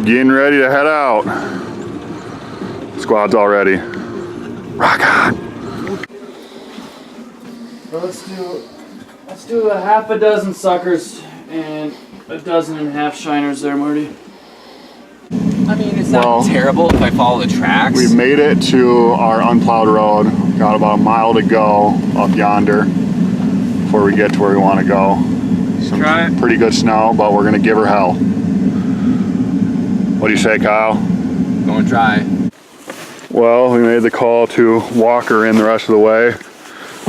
Getting ready to head out. Squad's all ready. Rock on. Well, let's do a half a dozen suckers and a dozen and a half shiners there, Marty. I mean, it's not terrible if I follow the tracks. We've made it to our unplowed road. Got about a mile to go up yonder before we get to where we want to go. Some pretty good snow, but we're gonna give her hell. What do you say, Kyle? Going dry. Well, we made the call to walk her in the rest of the way.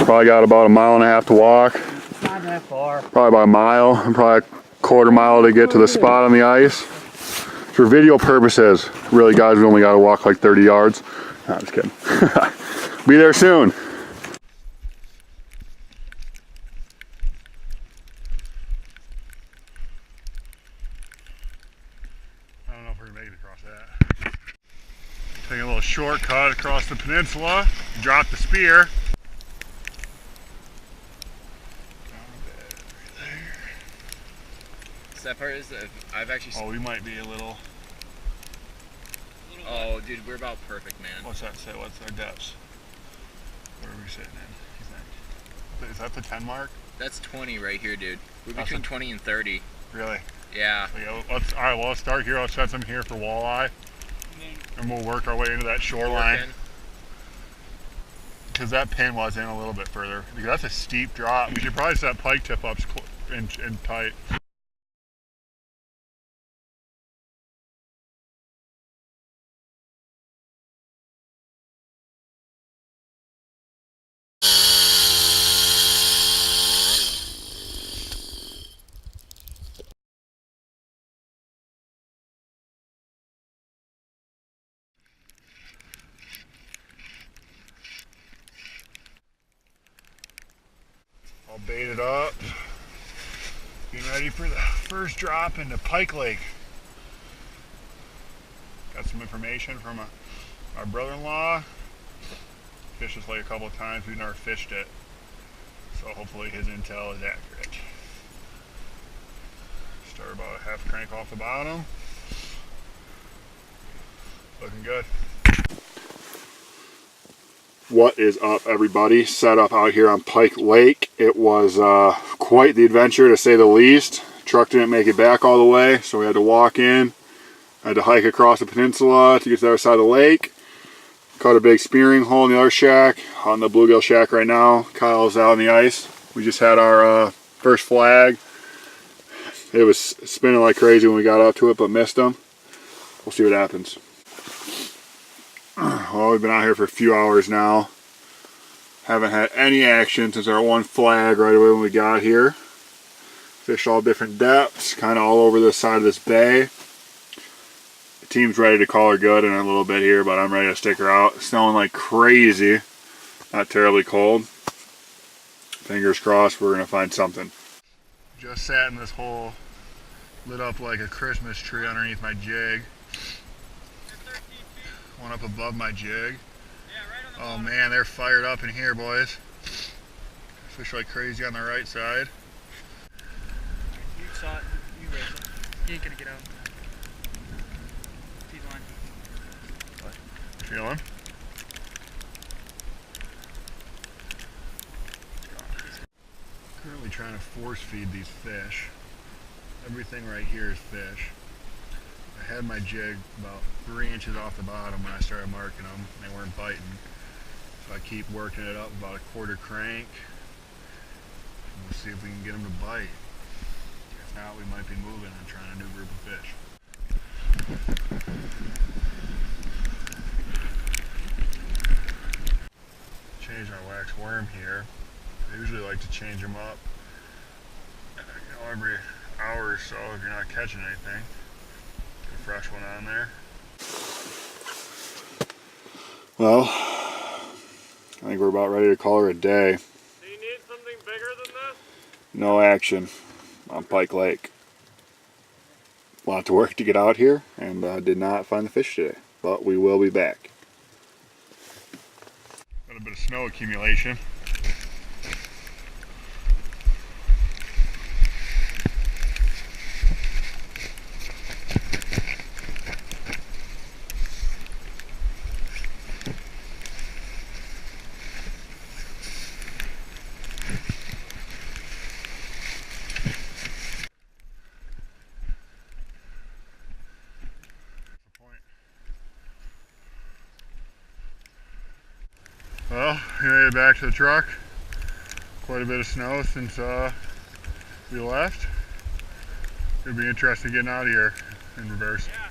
Probably got about a mile and a half to walk. Not that far. Probably about a mile, and probably a quarter mile to get to the spot on the ice. For video purposes, really guys, we only got to walk like 30 yards. No, I'm just kidding. Be there soon. I don't know if we're gonna make it across that. Taking a little shortcut across the peninsula, drop the spear. That part is that I've actually. Oh, we might be a little. Oh, dude, we're about perfect, man. What's that say? What's our depths? Where are we sitting in? You think? Is that the 10 mark? That's 20 right here, dude. We're between 20 and 30. Really? Yeah. So, yeah, all right, well, let's start here. Let's set some here for walleye, and we'll work our way into that shoreline. Because that pin was in a little bit further. Because that's a steep drop. We should probably set pike tip ups in tight. All baited up. Getting ready for the first drop into Pike Lake. Got some information from our brother-in-law. Fished this lake a couple of times. We've never fished it. So hopefully his intel is accurate. Start about a half crank off the bottom. Looking good. What is up, everybody? Set up out here on Pike Lake. It was quite the adventure, to say the least. Truck didn't make it back all the way, so we had to walk in. I had to hike across the peninsula to get to the other side of the lake. Caught a big spearing hole in the other shack. On the bluegill shack right now. Kyle's out on the ice. We just had our first flag. It was spinning like crazy when we got up to it, but missed them. We'll see what happens. Well, we've been out here for a few hours now. Haven't had any action since our one flag right away when we got here. Fished all different depths, kind of all over the side of this bay. The team's ready to call her good in a little bit here, but I'm ready to stick her out. It's snowing like crazy. Not terribly cold. Fingers crossed we're going to find something. Just sat in this hole, lit up like a Christmas tree underneath my jig. One up above my jig. Oh man, they're fired up in here, boys. Fish like crazy on the right side. You saw it, you raised it. You ain't gonna get out. Feed line. What? Feeling? Currently trying to force feed these fish. Everything right here is fish. I had my jig about 3 inches off the bottom when I started marking them. They weren't biting. So I keep working it up about a quarter crank. And we'll see if we can get them to bite. If not, we might be moving and trying a new group of fish. Change my wax worm here. I usually like to change them up every hour or so if you're not catching anything. Get a fresh one on there. Well, I think we're about ready to call her a day. Do you need something bigger than this? No action on Pike Lake. A lot to work to get out here, and did not find the fish today, but we will be back. Got a bit of snow accumulation. we made it back to the truck. Quite a bit of snow since we left. It'll be interesting getting out of here in reverse. Yeah.